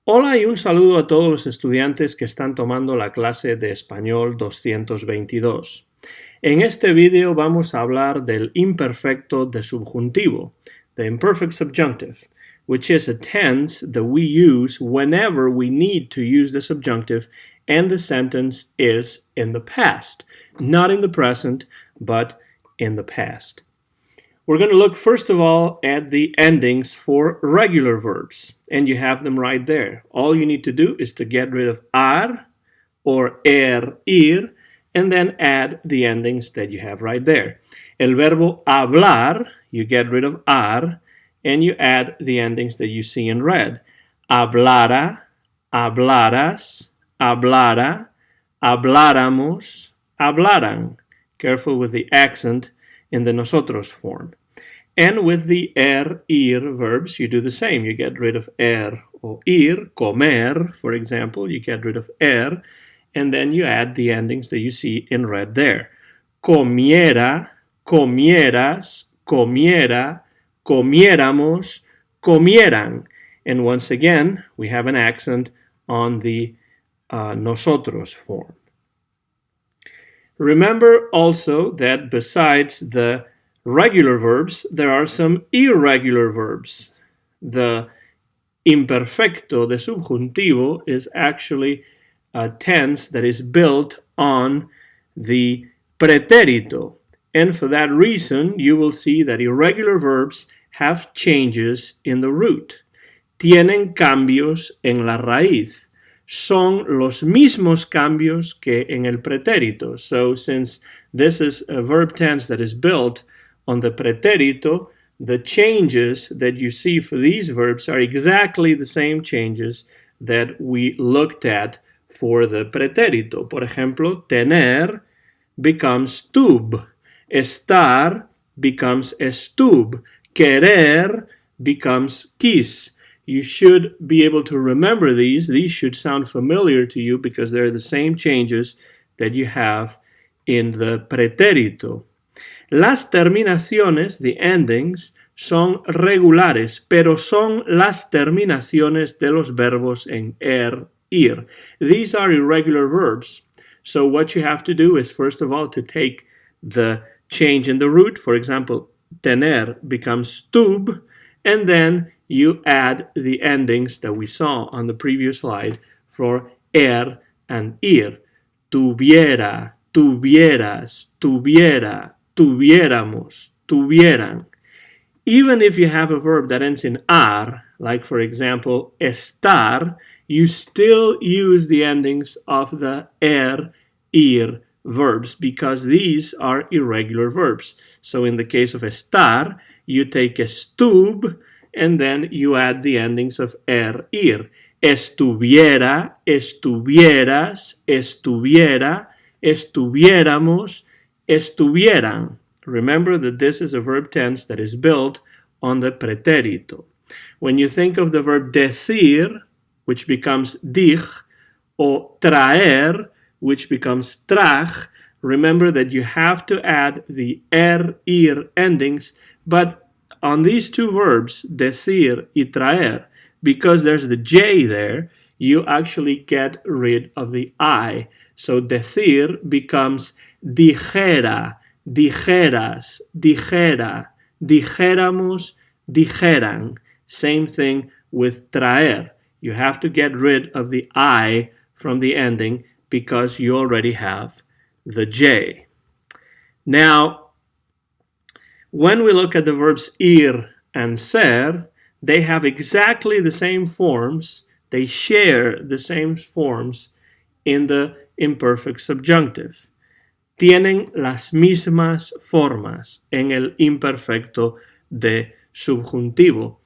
Hola y un saludo a todos los estudiantes que están tomando la clase de Español 222. En este video vamos a hablar del imperfecto de subjuntivo, the imperfect subjunctive, which is a tense that we use whenever we need to use the subjunctive and the sentence is in the past, not in the present, but in the past. We're going to look first of all at the endings for regular verbs, and you have them right there. All you need to do is to get rid of ar or ir, and then add the endings that you have right there. El verbo hablar, you get rid of ar, and you add the endings that you see in red. Hablara, hablaras, hablara, habláramos, hablaran. Careful with the accent in the nosotros form. And with the ir verbs, you do the same. You get rid of or ir, comer, for example, you get rid of and then you add the endings that you see in red there. Comiera, comieras, comiera, comiéramos, comieran. And once again, we have an accent on the nosotros form. Remember also that besides the regular verbs, there are some irregular verbs. The imperfecto de subjuntivo is actually a tense that is built on the pretérito. And for that reason, you will see that irregular verbs have changes in the root. Tienen cambios en la raíz. Son los mismos cambios que en el pretérito. So since this is a verb tense that is built on the pretérito, the changes that you see for these verbs are exactly the same changes that we looked at for the pretérito. Por ejemplo, tener becomes tub. Estar becomes estub. Querer becomes quis. You should be able to remember these. These should sound familiar to you because they're the same changes that you have in the pretérito. Las terminaciones, the endings, son regulares, pero son las terminaciones de los verbos en ir. These are irregular verbs. So what you have to do is, first of all, to take the change in the root. For example, tener becomes tub, and then you add the endings that we saw on the previous slide for and ir. Tuviera, tuvieras, tuviera, tuviéramos, tuvieran. Even if you have a verb that ends in ar, like for example, estar, you still use the endings of the ir verbs because these are irregular verbs. So in the case of estar, you take estub, and then you add the endings of ir. Estuviera, estuvieras, estuviera, estuviéramos, estuvieran. Remember that this is a verb tense that is built on the pretérito. When you think of the verb decir, which becomes dir, or traer, which becomes traj, remember that you have to add the ir endings, but on these two verbs, decir y traer, because there's the J there, you actually get rid of the I. So decir becomes dijera, dijeras, dijera, dijéramos, dijeran. Same thing with traer. You have to get rid of the I from the ending because you already have the J. Now, when we look at the verbs ir and ser, they have exactly the same forms. They share the same forms in the imperfect subjunctive. Tienen las mismas formas en el imperfecto de subjuntivo.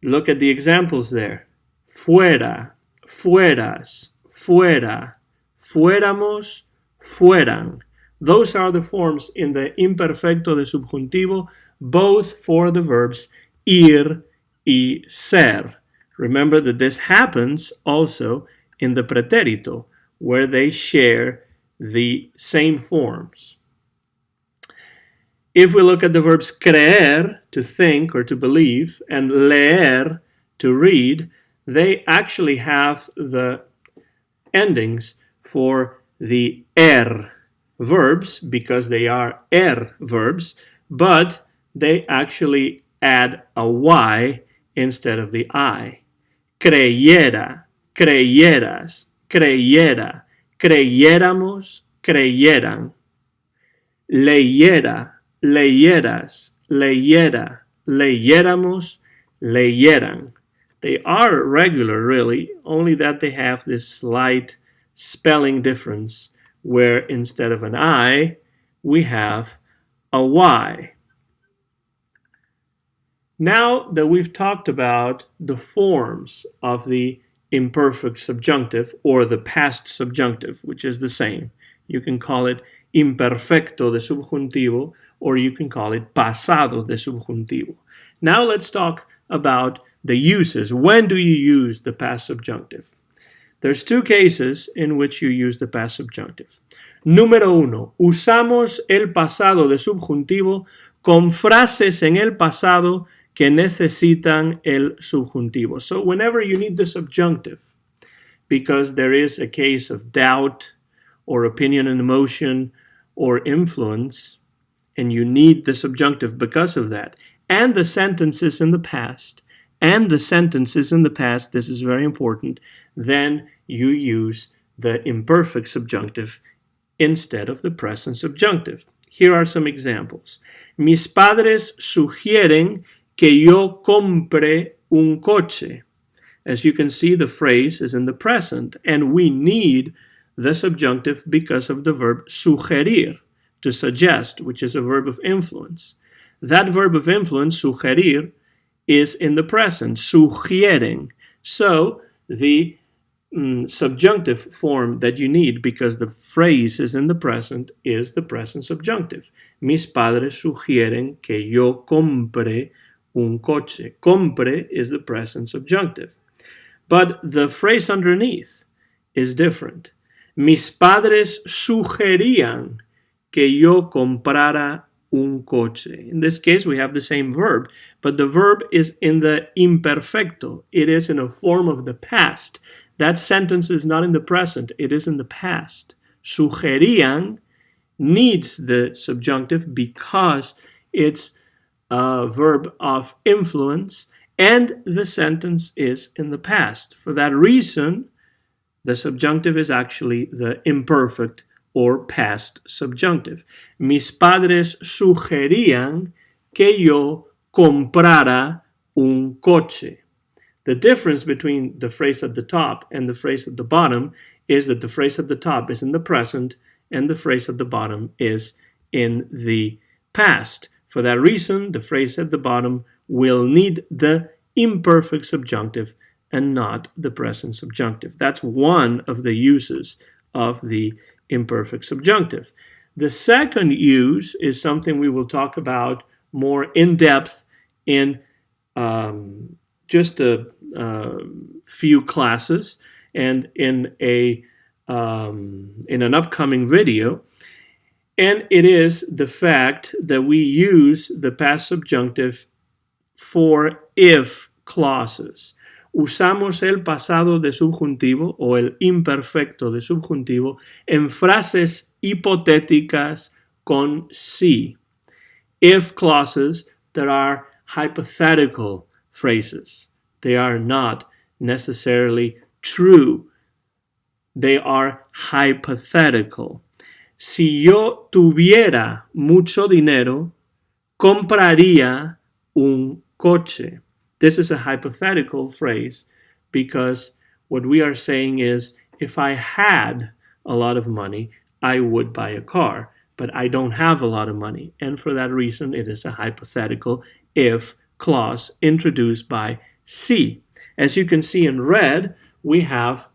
Look at the examples there. Fuera, fueras, fuera, fuéramos, fueran. Those are the forms in the imperfecto de subjuntivo, both for the verbs ir y ser. Remember that this happens also in the pretérito, where they share the same forms. If we look at the verbs creer, to think or to believe, and leer, to read, they actually have the endings for the er verbs because they are verbs, but they actually add a y instead of the I. Creyera, creyeras, creyera, creyéramos, creyeran. Leyera, leyeras, leyera, leyéramos, leyeran. They are regular, really, only that they have this slight spelling difference where instead of an I, we have a Y. Now that we've talked about the forms of the imperfect subjunctive or the past subjunctive, which is the same, you can call it Imperfecto de Subjuntivo or you can call it pasado de Subjuntivo. Now let's talk about the uses. When do you use the past subjunctive? There's two cases in which you use the past subjunctive. Número uno, usamos el pasado de subjuntivo con frases en el pasado que necesitan el subjuntivo. So whenever you need the subjunctive, because there is a case of doubt or opinion and emotion or influence, and you need the subjunctive because of that, and the sentence is in the past, this is very important, then you use the imperfect subjunctive instead of the present subjunctive. Here are some examples. Mis padres sugieren que yo compre un coche. As you can see, the phrase is in the present, and we need the subjunctive because of the verb sugerir, to suggest, which is a verb of influence. That verb of influence, sugerir, is in the present, sugieren. So the subjunctive form that you need because the phrase is in the present is the present subjunctive. Mis padres sugieren que yo compre un coche. Compre is the present subjunctive. But the phrase underneath is different. Mis padres sugerían que yo comprara un coche. In this case, we have the same verb, but the verb is in the imperfecto. It is in a form of the past. That sentence is not in the present, it is in the past. Sugerían needs the subjunctive because it's a verb of influence and the sentence is in the past. For that reason, the subjunctive is actually the imperfect or past subjunctive. Mis padres sugerían que yo comprara un coche. The difference between the phrase at the top and the phrase at the bottom is that the phrase at the top is in the present and the phrase at the bottom is in the past. For that reason, the phrase at the bottom will need the imperfect subjunctive and not the present subjunctive. That's one of the uses of the imperfect subjunctive. The second use is something we will talk about more in depth in just a few classes and in an upcoming video, and it is the fact that we use the past subjunctive for if clauses. Usamos el pasado de subjuntivo o el imperfecto de subjuntivo en frases hipotéticas con si. If clauses that are hypothetical phrases. They are not necessarily true. They are hypothetical. Si yo tuviera mucho dinero, compraría un coche. This is a hypothetical phrase because what we are saying is if I had a lot of money, I would buy a car, but I don't have a lot of money. And for that reason, it is a hypothetical if clause introduced by si. As you can see in red, we have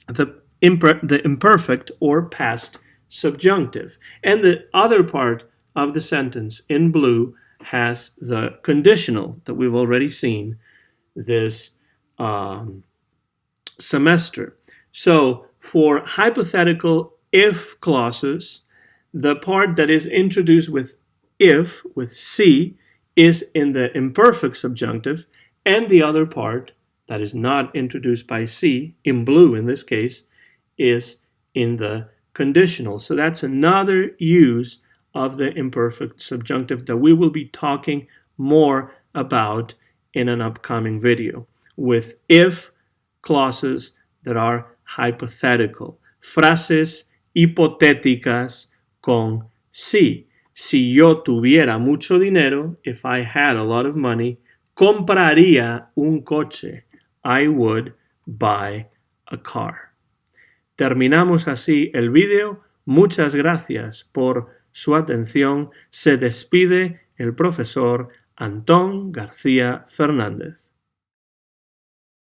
the imperfect or past subjunctive. And the other part of the sentence in blue has the conditional that we've already seen this semester. So for hypothetical if clauses, the part that is introduced with if, with si, is in the imperfect subjunctive, and the other part that is not introduced by C, in blue in this case, is in the conditional. So that's another use of the imperfect subjunctive that we will be talking more about in an upcoming video, with if clauses that are hypothetical. Frases hipotéticas con si. Si yo tuviera mucho dinero, if I had a lot of money, compraría un coche. I would buy a car. Terminamos así el video. Muchas gracias por su atención. Se despide el profesor Antón García Fernández.